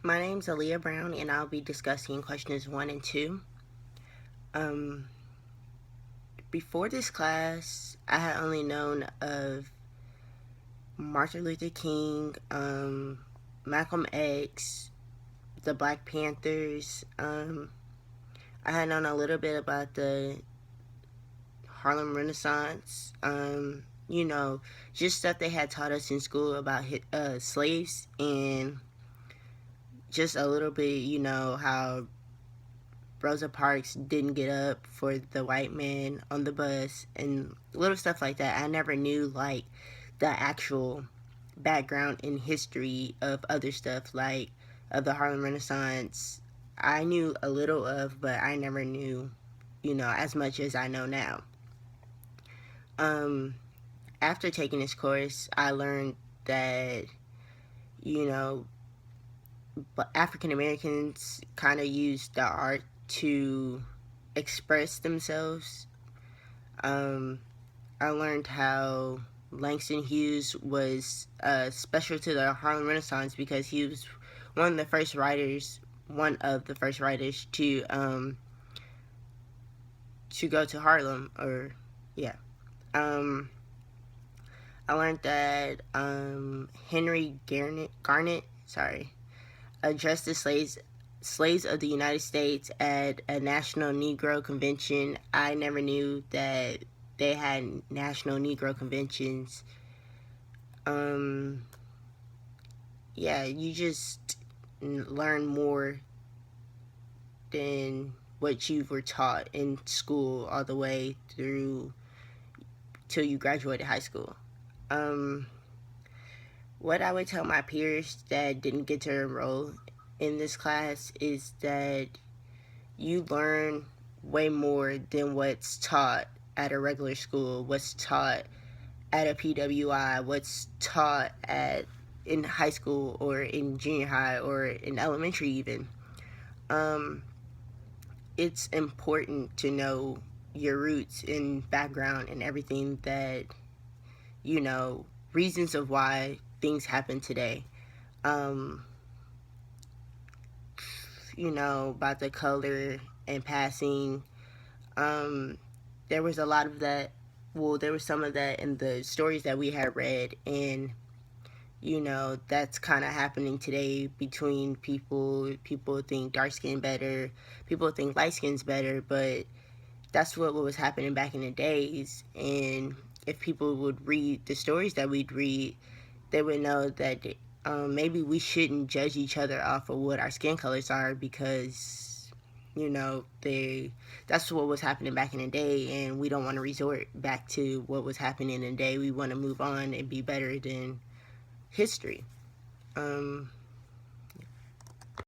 My name's Aaliyah Brown, and I'll be discussing questions 1 and 2. Um, Before this class, I had only known of Martin Luther King, Malcolm X, the Black Panthers. I had known a little bit about the Harlem Renaissance. Just stuff they had taught us in school about slaves, and just a little bit, how Rosa Parks didn't get up for the white man on the bus and little stuff like that. I never knew like the actual background in history of other stuff like of the Harlem Renaissance. I knew a little of, but I never knew, as much as I know now. Um, After taking this course, I learned that, you know, African Americans kind of use the art to express themselves. Um, I learned how Langston Hughes was special to the Harlem Renaissance because he was one of the first writers, to go to Harlem. Or yeah, um, I learned that Henry Garnet, addressed the slaves of the United States at a National Negro Convention. I never knew that they had National Negro Conventions. Um, yeah, you just learn more than what you were taught in school all the way through till you graduated high school. Um, what I would tell my peers that didn't get to enroll in this class is that you learn way more than what's taught at a regular school, what's taught at a PWI, what's taught at in high school or in junior high or in elementary even. Um, it's important to know your roots and background and everything that, reasons of why things happen today. Um, about the color and passing. Um, there was a lot of that. Well, there was some of that in the stories that we had read, and that's kind of happening today between people. People think dark skin better, people think light skin's better, but that's what was happening back in the days. And if people would read the stories that we'd read, they would know that maybe we shouldn't judge each other off of what our skin colors are, because they that's what was happening back in the day, and we don't want to resort back to what was happening in the day. We want to move on and be better than history.